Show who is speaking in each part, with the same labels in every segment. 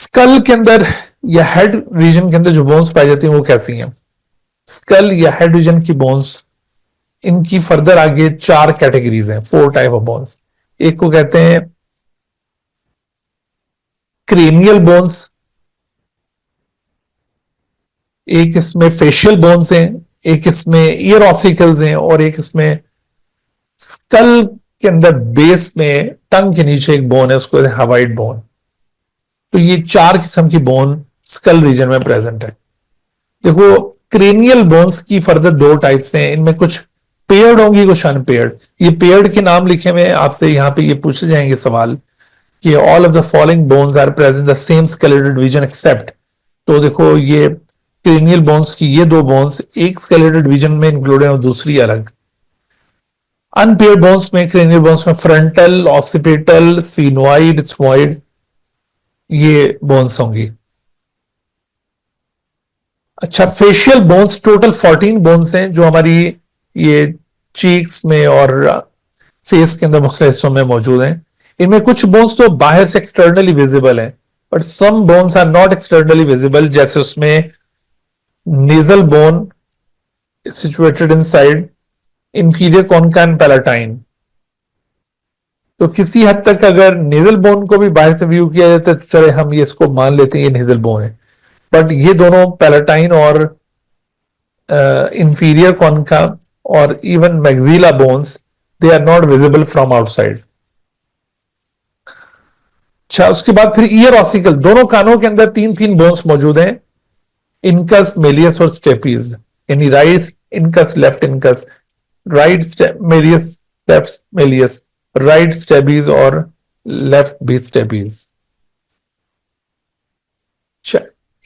Speaker 1: School के अंदर या हेड रीजन के अंदर जो बोन्स पाई जाती हैं वो कैसी हैं? स्कल या हेड रीजन की बोन्स, इनकी फर्दर आगे 4 कैटेगरीज हैं, 4 टाइप ऑफ बोन्स। एक को कहते हैं क्रेनियल बोन्स, एक इसमें फेशियल बोन्स हैं, एक इसमें ईयर ऑसिकल्स हैं, और एक इसमें स्कल के अंदर बेस में टंग के नीचे एक बोन है, उसको कहते हैं हवाइड बोन। तो ये 4 किस्म की बोन स्कल रीजन में प्रेजेंट है। देखो, क्रेनियल बोन्स की फर्दर 2 टाइप्स हैं, इनमें कुछ पेयर्ड होंगी, कुछ अनपेयर्ड। ये पेयर्ड के नाम लिखे हुए आपसे यहां पे ये पूछे जाएंगे सवाल कि all of the following bones are present the same skeletal division except. तो देखो, ये क्रेनियल बोन्स की ये 2 बोन्स एक स्केलेटल डिवीजन में इंक्लूड है और दूसरी अलग। अनपेयर्ड बोन्स में, क्रेनियल बोन्स में फ्रंटल, ऑसिपिटल, स्फीनोइड, स्फीनोइड ये बोन्स होंगी। अच्छा, फेशियल बोन्स टोटल 14 बोन्स हैं जो हमारी ये चीक्स में और फेस के अंदर मुख्तलिफ हिस्सों में मौजूद हैं। इनमें कुछ बोन्स तो बाहर से एक्सटर्नली विजिबल हैं, but some bones are not externally visible. जैसे उसमें nasal bone situated inside inferior concha and palatine. तो किसी हद तक अगर नेजल बोन को भी बाहर से व्यू किया जाता है तो चले हम ये इसको मान लेते हैं ये नेजल बोन है, बट ये दोनों पैलेटाइन और इंफीरियर कॉन्का और even maxilla bones, they are not visible from outside. अच्छा, उसके बाद फिर ईयर ऑसिकल, दोनों कानों के अंदर 3-3 बोन्स मौजूद हैं, इनकस, मेलियस और स्टेपीज। यानी right incus, left incus, right malleus, left malleus, right stapes और लेफ्ट भी स्टेबीज।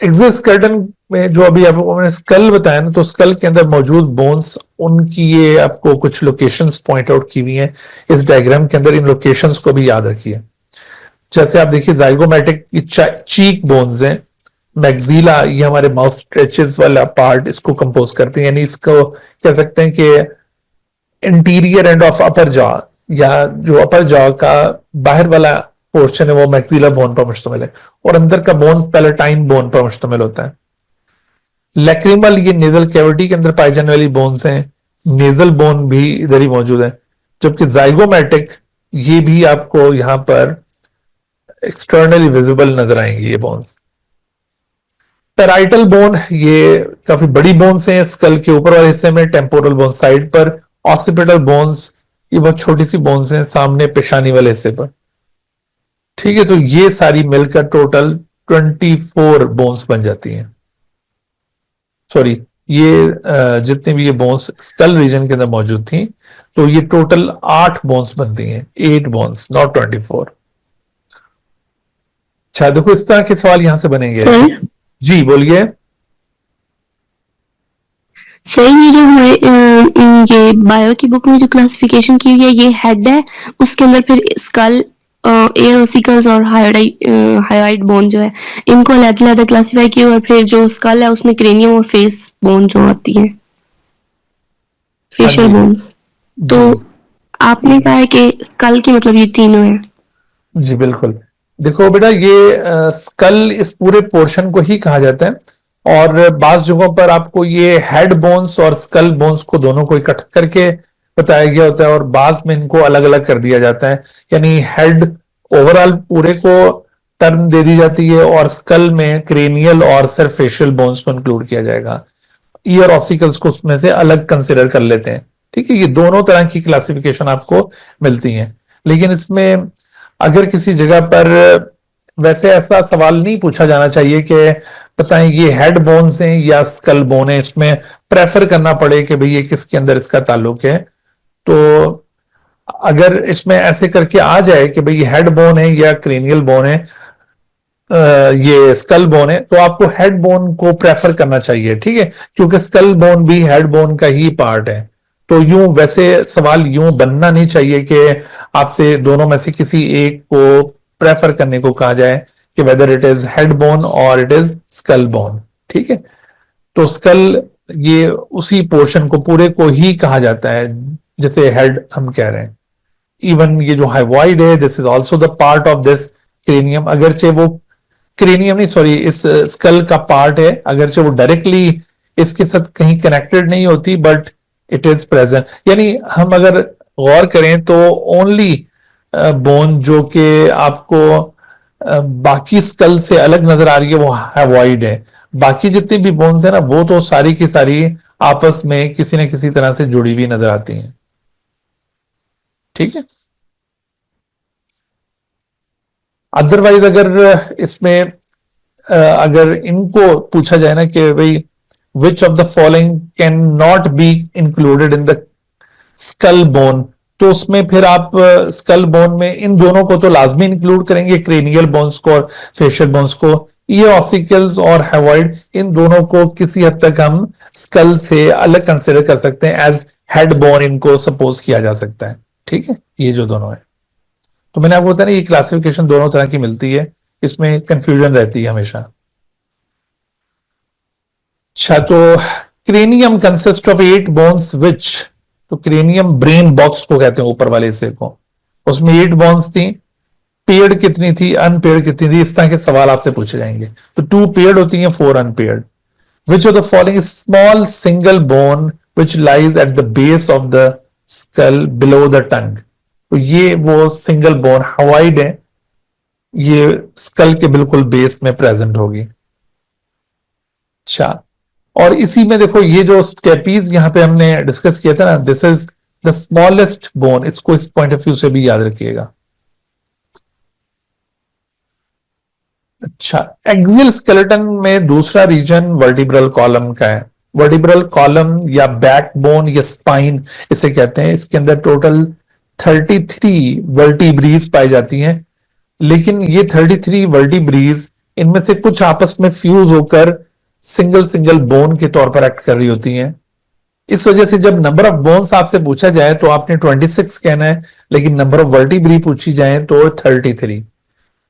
Speaker 1: एक्सोस्केलेटन में जो अभी आपको मैंने स्कल बताया ना, तो स्कल के अंदर मौजूद बोन्स, उनकी ये आपको कुछ लोकेशंस पॉइंट आउट की हुई हैं इस डायग्राम के अंदर। इन लोकेशंस को भी याद रखिए। जैसे आप देखिए, जाइगोमैटिक चीक बोन्स हैं, मैक्सिला ये हमारे माउथ स्ट्रेचेस वाला पार्ट इसको कंपोज करते हैं, यानी इसको कह सकते हैं कि interior end of upper jaw, या जो अपर जॉ का बाहर वाला पोर्शन है वो मैक्सिला बोन पर मुश्तमिल है, और अंदर का बोन पैलेटाइन बोन पर मुश्तमिल होता है। लैक्रिमल ये नेजल कैविटी के अंदर पाई जाने वाली बोन्स हैं, नेजल बोन भी इधर ही मौजूद है। जबकि जाइगोमैटिक ये भी आपको यहां पर एक्सटर्नली विजिबल नजर आएंगी ये बोन्स। पैराइटल बोन ये काफी बड़ी बोन्स हैं स्कल के ऊपर वाले हिस्से में, टेम्पोरल बोन साइड पर, ऑसिपिटल बोन्स ये बहुत छोटी सी बोन्स हैं सामने पेशानी वाले हिस्से पर। ठीक है, तो ये सारी मिलकर टोटल 24 बोन्स बन जाती हैं। सॉरी, ये जितने भी ये बोन्स स्कल रीजन के अंदर मौजूद थी, तो ये टोटल 8 बोन्स बनती हैं, 8 बोन्स, नॉट 24। अच्छा, देखो इस तरह के सवाल यहां से बनेंगे। जी बोलिए।
Speaker 2: सर, ये जो हमारे ये बायो की बुक में जो क्लासिफिकेशन की हुई है, ये हेड है, उसके अंदर फिर स्कल, एयर ऑसिकल्स और हायोइड बोन जो है, इनको अलग-अलग क्लासिफाई किया, और फिर जो स्कल है उसमें क्रेनियम और फेस बोन जो आती है, फेशियल बोन्स। तो आपने कहा है कि स्कल की मतलब ये तीनों है।
Speaker 1: जी बिल्कुल। देखो बेटा, ये स्कल इस पूरे पोर्शन को ही कहा जाता है, और बाज जगहों पर आपको ये हेड बोन्स और स्कल बोन्स को दोनों को इकट्ठा करके बताया गया होता है, और बाज में इनको अलग अलग कर दिया जाता है। यानी हेड ओवरऑल पूरे को टर्म दे दी जाती है, और स्कल में क्रेनियल और सिर्फ फेशियल बोन्स को इंक्लूड किया जाएगा। ईयर ऑसिकल्स को उसमें से अलग कंसिडर कर लेते हैं। ठीक है, ये दोनों तरह की क्लासिफिकेशन आपको मिलती है। लेकिन इसमें अगर किसी जगह पर वैसे ऐसा सवाल नहीं पूछा जाना चाहिए कि बताएं ये हेड बोन्स हैं या स्कल बोन है, इसमें प्रेफर करना पड़े कि भाई ये किसके अंदर इसका ताल्लुक है। तो अगर इसमें ऐसे करके आ जाए कि भाई ये हेड बोन है या क्रेनियल बोन है, ये स्कल बोन है, तो आपको हेड बोन को प्रेफर करना चाहिए। ठीक है, क्योंकि स्कल बोन भी हेड बोन का ही पार्ट है। तो यूं वैसे सवाल यूं बनना नहीं चाहिए कि आपसे दोनों में से किसी एक को प्रेफर करने को कहा जाए कि whether it is head bone और इट इज स्कल बोन। ठीक है, तो स्कल ये उसी पोर्शन को पूरे को ही कहा जाता है जैसे हेड हम कह रहे हैं। इवन ये जो हाइवॉइड है, this is also the part of this cranium, अगरचे वो क्रेनियम नहीं, सॉरी, इस स्कल का पार्ट है, अगरचे वो डायरेक्टली इसके साथ कहीं कनेक्टेड नहीं होती, बट इट इज प्रेजेंट। यानी हम अगर गौर करें तो ओनली बोन जो कि आपको बाकी स्कल से अलग नजर आ रही है वो हैवॉइड है। बाकी जितनी भी बोन्स है ना, वो तो सारी की सारी आपस में किसी न किसी तरह से जुड़ी हुई नजर आती हैं। ठीक है। अदरवाइज अगर इसमें अगर इनको पूछा जाए ना कि भाई which of the following can not be included in the skull bone, तो उसमें फिर आप स्कल बोन में इन दोनों को तो लाजमी इंक्लूड करेंगे, क्रेनियल बोन्स को और फेशियल बोन्स को। ये ऑसिकल्स और हैवॉइड, इन दोनों को किसी हद तक हम स्कल से अलग कंसिडर कर सकते हैं, एज हेड बोन इनको सपोज किया जा सकता है। ठीक है, ये जो दोनों है, तो मैंने आपको बताया ना, ये क्लासिफिकेशन दोनों तरह की मिलती है, इसमें कंफ्यूजन रहती है हमेशा। अच्छा, तो क्रेनियम कंसिस्ट ऑफ 8 बोन्स विच, तो क्रेनियम ब्रेन बॉक्स को कहते हैं ऊपर वाले हिस्से को, उसमें 8 बोन्स थी। पेयर्ड कितनी थी, अनपेयर्ड कितनी थी, इस तरह के सवाल आपसे पूछे जाएंगे। तो 2 पेयर्ड होती हैं, 4 unpaired. Which of the following small single bone which lies at the base of the skull below the tongue, तो ये वो सिंगल बोन हवाइड है, ये स्कल के बिल्कुल बेस में प्रेजेंट होगी। अच्छा, और इसी में देखो ये जो स्टेपीज यहां पे हमने डिस्कस किया था ना, this is the smallest bone, इसको इस पॉइंट ऑफ व्यू से भी याद रखिएगा। अच्छा, एक्सियल स्केलेटन में दूसरा रीजन वर्टिब्रल कॉलम का है। वर्टिब्रल कॉलम या बैकबोन या स्पाइन इसे कहते हैं। इसके अंदर टोटल 33 वर्टिब्रीज पाई जाती हैं, लेकिन ये 33 वर्टिब्रीज, इनमें से कुछ आपस में फ्यूज होकर सिंगल सिंगल बोन के तौर पर एक्ट कर रही होती हैं। इस वजह से जब नंबर ऑफ बोन्स आपसे पूछा जाए तो आपने 26 कहना है, लेकिन नंबर ऑफ वर्टिब्री पूछी जाए तो 33।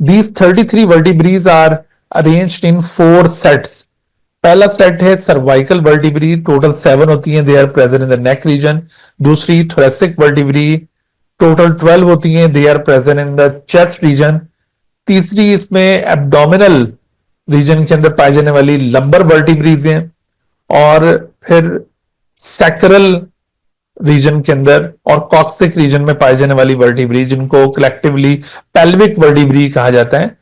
Speaker 1: These 33 vertebrae are arranged in 4 sets. पहला सेट है सर्वाइकल वर्टिब्री, टोटल 7 होती हैं, they are present in the neck region. दूसरी थोरेसिक वर्टिब्री, टोटल 12 होती हैं, they are present in the chest region. तीसरी इसमें एब्डोमिनल रीजन के अंदर पाई जाने वाली लंबर वर्टिब्रीज हैं। और फिर सैक्रल रीजन के अंदर और कॉक्सिक रीजन में पाए जाने वाली वर्टिब्री, जिनको कलेक्टिवली पेल्विक वर्टिब्री कहा जाता है।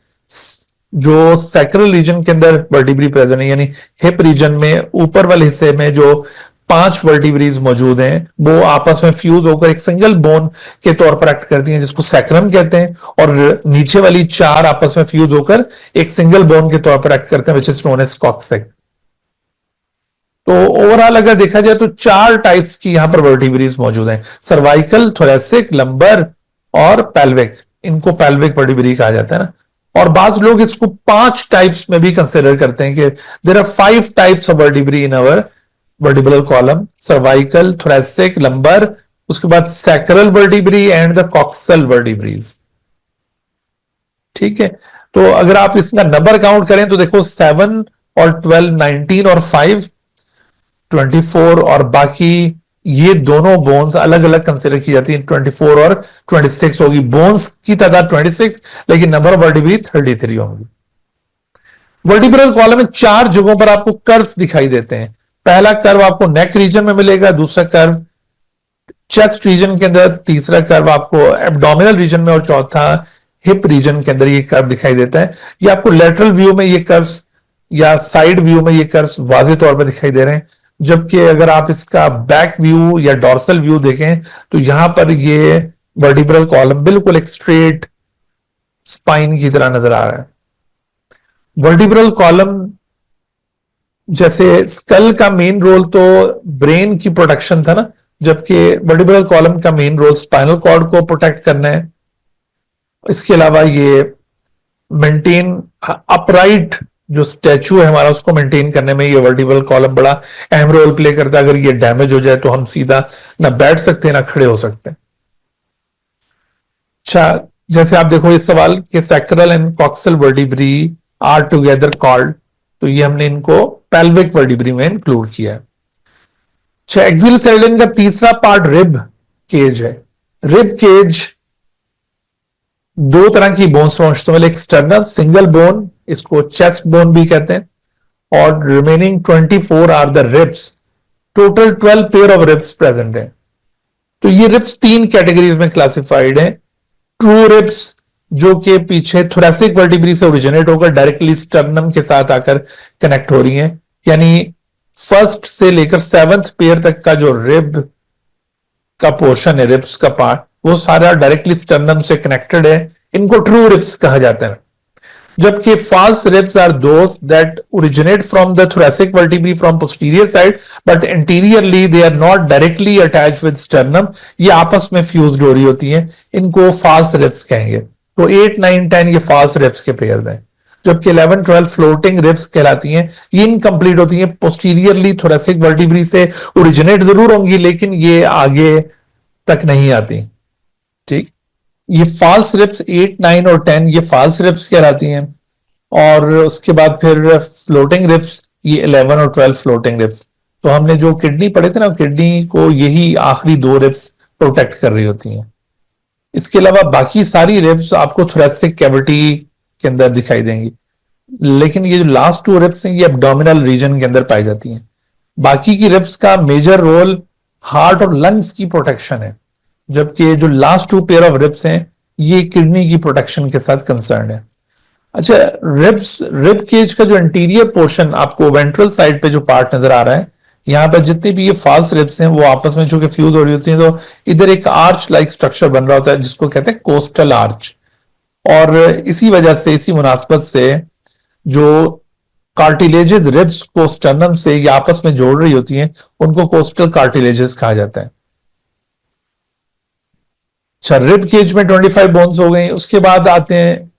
Speaker 1: जो सैक्रल रीजन के अंदर वर्टिब्री प्रेजेंट है, यानी हिप रीजन में ऊपर वाले हिस्से में जो 5 वर्टिब्रीज मौजूद हैं, वो आपस में फ्यूज होकर एक सिंगल बोन के तौर पर एक्ट करती हैं, जिसको सैक्रम कहते हैं। और नीचे वाली 4 आपस में फ्यूज होकर एक सिंगल बोन के तौर पर एक्ट करते हैं, which is known as coccyx. तो ओवरऑल अगर देखा जाए तो 4 टाइप्स की यहां पर वर्टिब्रीज मौजूद हैं, सर्वाइकल, थोरेसिक, लंबर और पेल्विक। इनको पेल्विक वर्टिब्री कहा जाता है ना। और बाज लोग इसको 5 टाइप्स में भी कंसिडर करते हैं कि there are 5 types of vertebrae in our vertebral column, cervical, thoracic, lumbar, उसके बाद sacral vertebrae and the coccygeal vertebrae. ठीक है, तो अगर आप इसका नंबर काउंट करें तो देखो 7 और 12, 19 और 5, 24, और बाकी ये दोनों बोन्स अलग अलग कंसिडर की जाती हैं, 24 और 26 होगी। बोन्स की तादाद 26, लेकिन नंबर ऑफ वर्टिब्री 33 होंगी। वर्टिब्रल कॉलम में 4 जगहों पर आपको कर्व्स दिखाई देते हैं। पहला कर्व आपको नेक रीजन में मिलेगा, दूसरा कर्व चेस्ट रीजन के अंदर, तीसरा कर्व आपको एब्डोमिनल रीजन में, और चौथा हिप रीजन के अंदर ये कर्व दिखाई देता है। ये आपको लेटरल व्यू में ये कर्व्स या साइड व्यू में ये कर्व्स वाज़ेह तौर पर दिखाई दे रहे हैं, जबकि अगर आप इसका बैक व्यू या डॉर्सल व्यू देखें तो यहां पर ये वर्टिब्रल कॉलम बिल्कुल एक स्ट्रेट स्पाइन की तरह नजर आ रहा है। वर्टिब्रल कॉलम, जैसे स्कल का मेन रोल तो ब्रेन की प्रोटेक्शन था ना, जबकि वर्टिब्रल कॉलम का मेन रोल स्पाइनल कॉर्ड को प्रोटेक्ट करना है। इसके अलावा ये मेंटेन अपराइट जो स्टैचू है हमारा, उसको मेंटेन करने में ये वर्टिब्रल कॉलम बड़ा अहम रोल प्ले करता है। अगर ये डैमेज हो जाए तो हम सीधा ना बैठ सकते हैं ना खड़े हो सकते हैं। अच्छा, जैसे आप देखो इस सवाल के sacral and coccygeal vertebrae are together called, तो ये हमने इनको पेल्विक वर्टिब्री में इंक्लूड किया है। अच्छा, एक्सियल स्केलेटन का तीसरा पार्ट रिब केज है। रिब केज 2 तरह की बोन्स पहुंचते हैं, एक्सटर्नल सिंगल बोन इसको चेस्ट बोन भी कहते हैं, और remaining 24 are the ribs. Total 12 pair of ribs present है। तो ये रिब्स 3 कैटेगरीज में क्लासिफाइड है। ट्रू रिब्स जो कि पीछे थोरेसिक वर्टिब्री से ओरिजिनेट होकर डायरेक्टली स्टर्नम के साथ आकर कनेक्ट हो रही हैं, यानी फर्स्ट से लेकर 7th पेयर तक का जो रिब का पोर्शन है, रिब्स का पार्ट, वो सारा डायरेक्टली स्टर्नम से कनेक्टेड है। इनको ट्रू रिब्स कहा जाता है। जबकि false ribs are those that originate from the thoracic vertebrae from posterior side but anteriorly they are not directly attached with sternum, ये आपस में फ्यूज्ड हो रही होती हैं, इनको false ribs कहेंगे। तो 8, 9, 10 ये false ribs के पेयर्स हैं। जबकि 11, 12 फ्लोटिंग रिब्स कहलाती हैं, ये इनकम्प्लीट होती हैं, पोस्टीरियरली थोरेसिक वर्टिब्री से ओरिजिनेट जरूर होंगी लेकिन ये आगे तक नहीं आती। ठीक, ये फॉल्स रिब्स 8, 9 और 10 ये फॉल्स रिब्स कहलाती हैं। और उसके बाद फिर फ्लोटिंग रिब्स ये 11 और 12 फ्लोटिंग रिब्स। तो हमने जो किडनी पढ़े थे ना, किडनी को यही आखिरी 2 रिब्स प्रोटेक्ट कर रही होती हैं। इसके अलावा बाकी सारी रिब्स आपको थोरेसिक कैविटी के अंदर दिखाई देंगी, लेकिन ये जो लास्ट 2 रिब्स हैं ये एब्डोमिनल रीजन के अंदर पाई जाती हैं। बाकी की रिब्स का मेजर रोल हार्ट और लंग्स की प्रोटेक्शन है, जबकि जो लास्ट 2 पेयर ऑफ रिब्स हैं ये किडनी की प्रोटेक्शन के साथ कंसर्न है। अच्छा, रिब केज का जो इंटीरियर पोर्शन आपको वेंट्रल साइड पे जो पार्ट नजर आ रहा है, यहां पर जितने भी ये फॉल्स रिब्स हैं वो आपस में चूंकि फ्यूज हो रही होती हैं, तो इधर एक आर्च लाइक स्ट्रक्चर बन रहा होता है जिसको कहते हैं कोस्टल आर्च। और इसी वजह से, इसी मुनासबत से जो कार्टिलेजेस रिब्स को स्टर्नम से ये आपस में जोड़ रही होती हैं उनको कोस्टल कार्टिलेजेस कहा जाता है। अच्छा, रिब केज में 25 बोन्स हो गई। उसके बाद आते हैं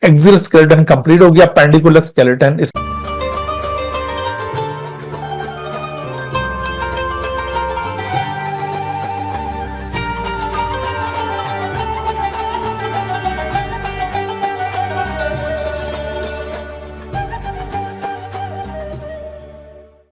Speaker 1: एक्सियल स्केलेटन कंप्लीट हो गया, पेंडिकुलर स्केलेटन।